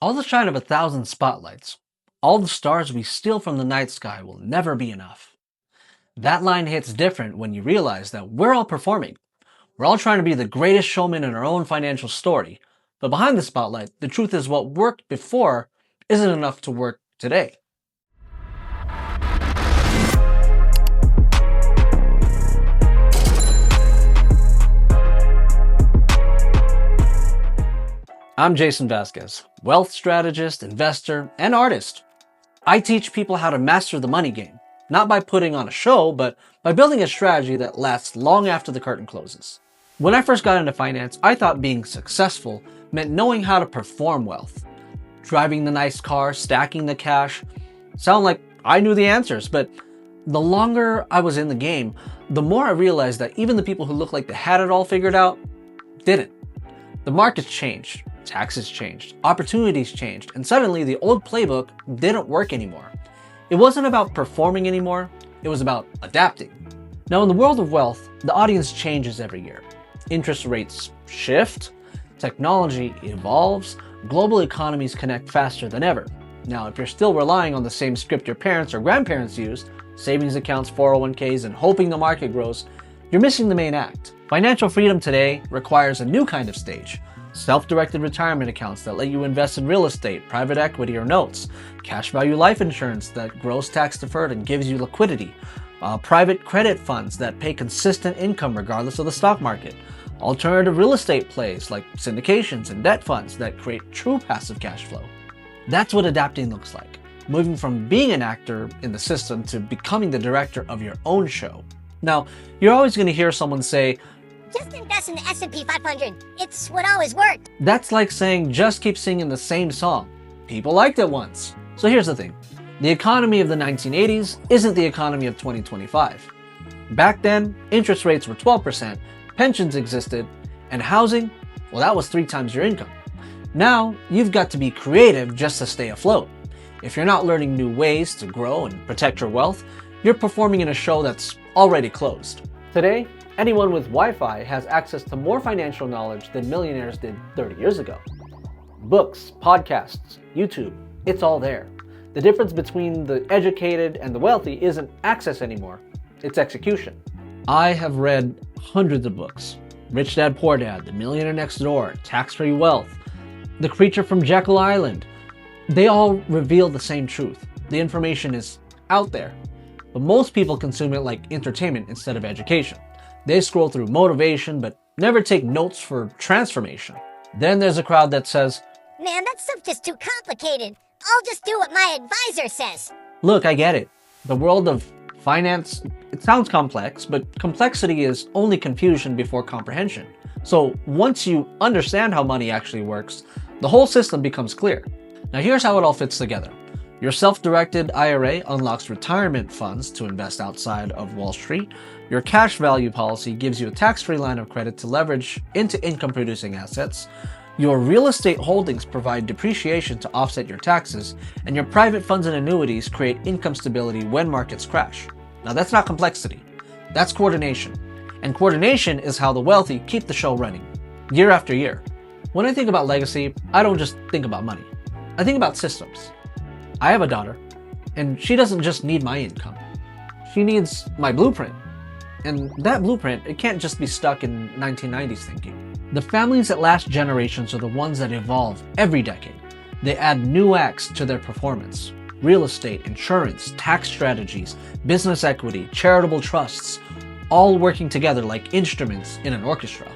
All the shine of 1,000 spotlights, all the stars we steal from the night sky will never be enough. That line hits different when you realize that we're all performing. We're all trying to be the greatest showman in our own financial story. But behind the spotlight, the truth is what worked before isn't enough to work today. I'm Jason Vasquez, wealth strategist, investor, and artist. I teach people how to master the money game, not by putting on a show, but by building a strategy that lasts long after the curtain closes. When I first got into finance, I thought being successful meant knowing how to perform wealth. Driving the nice car, stacking the cash. Sound like I knew the answers, but the longer I was in the game, the more I realized that even the people who looked like they had it all figured out didn't. The markets changed. Taxes changed, opportunities changed, and suddenly the old playbook didn't work anymore. It wasn't about performing anymore, it was about adapting. Now in the world of wealth, the audience changes every year. Interest rates shift, technology evolves, global economies connect faster than ever. Now if you're still relying on the same script your parents or grandparents used, savings accounts, 401ks, and hoping the market grows, you're missing the main act. Financial freedom today requires a new kind of stage. Self-directed retirement accounts that let you invest in real estate, private equity, or notes, cash value life insurance that grows tax deferred and gives you liquidity, private credit funds that pay consistent income regardless of the stock market, alternative real estate plays like syndications and debt funds that create true passive cash flow. That's what adapting looks like, moving from being an actor in the system to becoming the director of your own show. Now, you're always going to hear someone say, just invest in the S&P 500. It's what always worked. That's like saying just keep singing the same song. People liked it once. So here's the thing. The economy of the 1980s isn't the economy of 2025. Back then, interest rates were 12%, pensions existed, and housing, well, that was 3 times your income. Now, you've got to be creative just to stay afloat. If you're not learning new ways to grow and protect your wealth, you're performing in a show that's already closed. Today, anyone with Wi-Fi has access to more financial knowledge than millionaires did 30 years ago. Books, podcasts, YouTube, it's all there. The difference between the educated and the wealthy isn't access anymore, it's execution. I have read hundreds of books. Rich Dad, Poor Dad, The Millionaire Next Door, Tax-Free Wealth, The Creature from Jekyll Island. They all reveal the same truth. The information is out there, but most people consume it like entertainment instead of education. They scroll through motivation, but never take notes for transformation. Then there's a crowd that says, man, that stuff's just too complicated. I'll just do what my advisor says. Look, I get it. The world of finance, it sounds complex, but complexity is only confusion before comprehension. So once you understand how money actually works, the whole system becomes clear. Now here's how it all fits together. Your self-directed IRA unlocks retirement funds to invest outside of Wall Street. Your cash value policy gives you a tax-free line of credit to leverage into income-producing assets. Your real estate holdings provide depreciation to offset your taxes, and your private funds and annuities create income stability when markets crash. Now that's not complexity, that's coordination. And coordination is how the wealthy keep the show running, year after year. When I think about legacy, I don't just think about money. I think about systems. I have a daughter, and she doesn't just need my income. She needs my blueprint. And that blueprint, it can't just be stuck in 1990s thinking. The families that last generations are the ones that evolve every decade. They add new acts to their performance. Real estate, insurance, tax strategies, business equity, charitable trusts, all working together like instruments in an orchestra.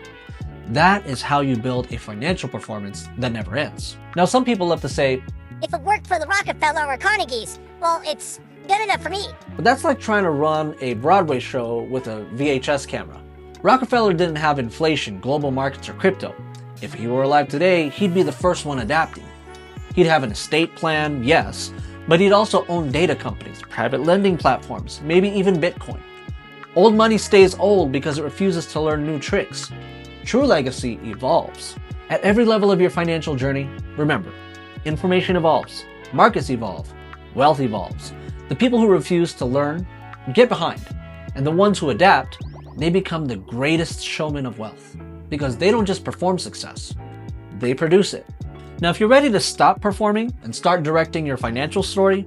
That is how you build a financial performance that never ends. Now, some people love to say, if it worked for the Rockefeller or Carnegie's, well, it's good enough for me. But that's like trying to run a Broadway show with a VHS camera. Rockefeller didn't have inflation, global markets, or crypto. If he were alive today, he'd be the first one adapting. He'd have an estate plan, yes, but he'd also own data companies, private lending platforms, maybe even Bitcoin. Old money stays old because it refuses to learn new tricks. True legacy evolves. At every level of your financial journey, remember, information evolves, markets evolve, wealth evolves. The people who refuse to learn get behind, and the ones who adapt, they become the greatest showmen of wealth because they don't just perform success, they produce it. Now, if you're ready to stop performing and start directing your financial story,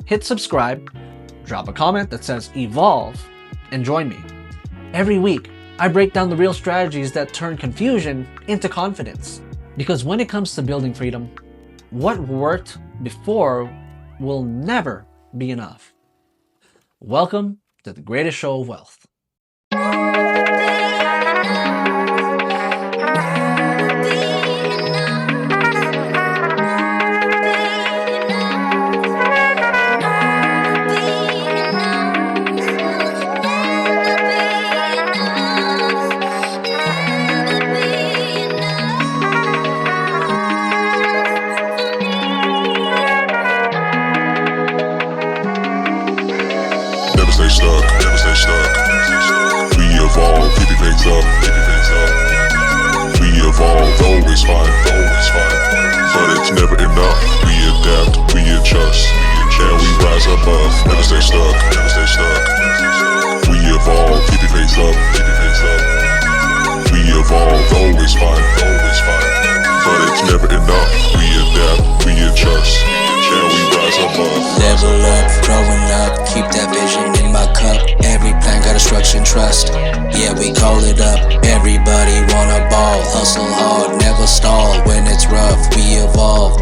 hit subscribe, drop a comment that says evolve, and join me. Every week, I break down the real strategies that turn confusion into confidence. Because when it comes to building freedom, what worked before will never be enough. Welcome to the greatest show of wealth. Never stay stuck. We evolve, keep your things up. We evolve, always fine. But it's never enough. We adapt, we adjust, and we rise above. Never stay stuck. We evolve, keep your things up. We evolve, always fine. But it's never enough. We adapt, we adjust, and we rise above. Level up, growing up, keep that vision in my cup. Every plan got a structure and trust. Yeah, we call it up. Everybody wanna ball, hustle hard, never stall. When it's rough, we evolve.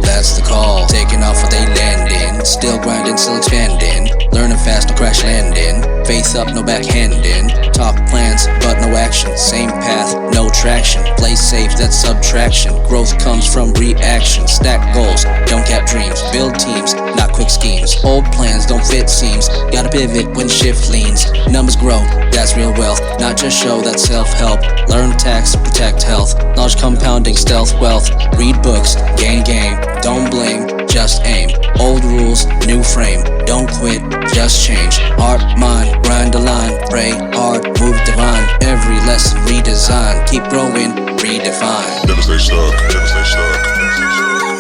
That's the call. Taking off what they landing, still grinding, still expanding. Learning fast, no crash landing. Faith up, no backhanding. Talk plans, but no action. Same path, no traction. Play safe, that's subtraction. Growth comes from reaction. Stack goals, don't cap dreams. Build teams, not quick schemes. Old plans don't fit seams. Gotta pivot when shift leans. Numbers grow, that's real wealth. Not just show, that's self-help. Learn tax, protect health. Knowledge compounding, stealth wealth. Read books, gain game. Don't bling, just aim. Old rules, new frame. Don't quit, just change. Heart, mind, grind the line. Pray hard, move divine. Every lesson redesign. Keep growing, redefine. Never stay stuck.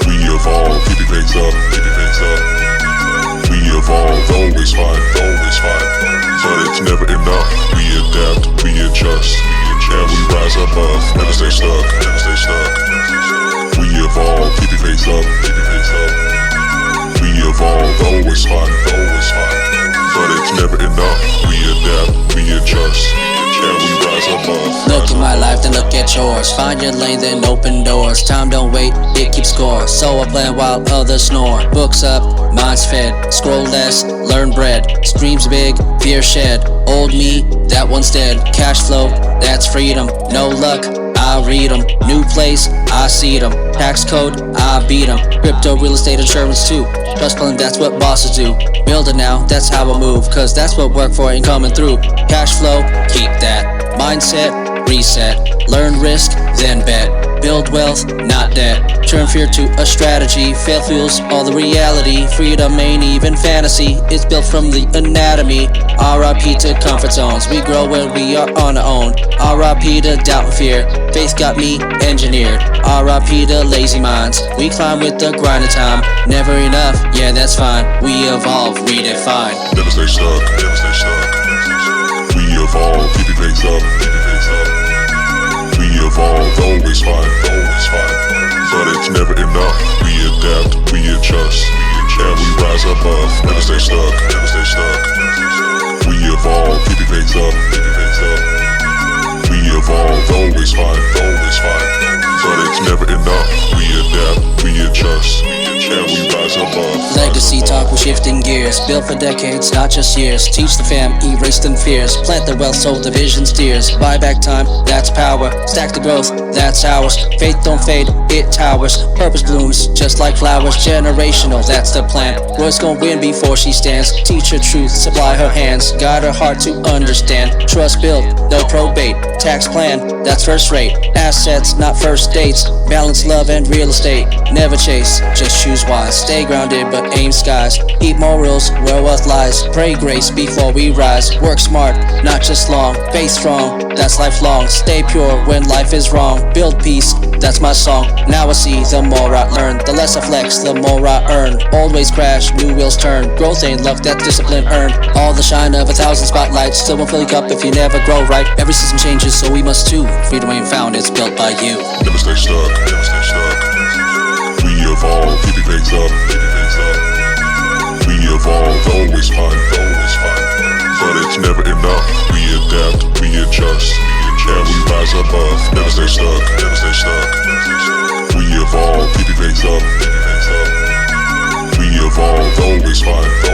We evolve, keep your things up. We evolve, always fine. But it's never enough. We adapt, we adjust, and we rise above. Never stay stuck. We evolve, keep your things up. We evolve, always fine. But it's never enough. We adapt, we adjust, and we rise above. Look at my life, then look at yours. Find your lane, then open doors. Time don't wait, it keeps score. So I plan while others snore. Books up, minds fed. Scroll less, learn bread. Streams big, fear shed. Old me, that one's dead. Cash flow, that's freedom. No luck, I read them. New place, I see them. Tax code, I beat them. Crypto, real estate, insurance too. Trust fund, that's what bosses do. Build it now, that's how I move. Cause that's what work for ain't coming through. Cash flow, keep that. Mindset, reset. Learn risk, then bet. Build wealth, not debt. Turn fear to a strategy. Fail fuels all the reality. Freedom ain't even fantasy. It's built from the anatomy. RIP to comfort zones. We grow when we are on our own. RIP to doubt and fear. Faith got me engineered. RIP to lazy minds. We climb with the grind of time. Never enough, yeah, that's fine. We evolve, redefine. Never stay stuck. We evolve, keep your things up. We evolve, always fine. But it's never enough. We adapt, we adjust, and we rise above. Never stay stuck. We evolve, keep your things up. We evolve, always fine. But it's never enough. We adapt, we adjust, and we rise above. Legacy talk, we're shifting gears. Built for decades, not just years. Teach the fam, erase them fears. Plant the wealth so the vision steers. Buy back time, that's power. Stack the growth, that's ours. Faith don't fade, it towers. Purpose blooms, just like flowers. Generational, that's the plan. Roy's gon' win before she stands. Teach her truth, supply her hands. Guide her heart to understand. Trust built, no probate. Tax plan, that's first rate. Assets, not first dates. Balance love and real estate. Never chase, just choose wise. Stay grounded, but aim skies. Keep morals where wealth lies. Pray grace before we rise. Work smart, not just long. Faith strong, that's lifelong. Stay pure when life is wrong. Build peace, that's my song. Now I see, the more I learn. The less I flex, the more I earn. Old ways crash, new wheels turn. Growth ain't luck, that's discipline earned. All the shine of 1,000 spotlights still won't fill your cup if you never grow right. Every season changes, so we must too. Freedom ain't found, it's built by you. Never stay stuck. adjust, and we rise above. Never stay stuck, never stay stuck. We evolve, keep your face up, keep your face up. We evolve, always find.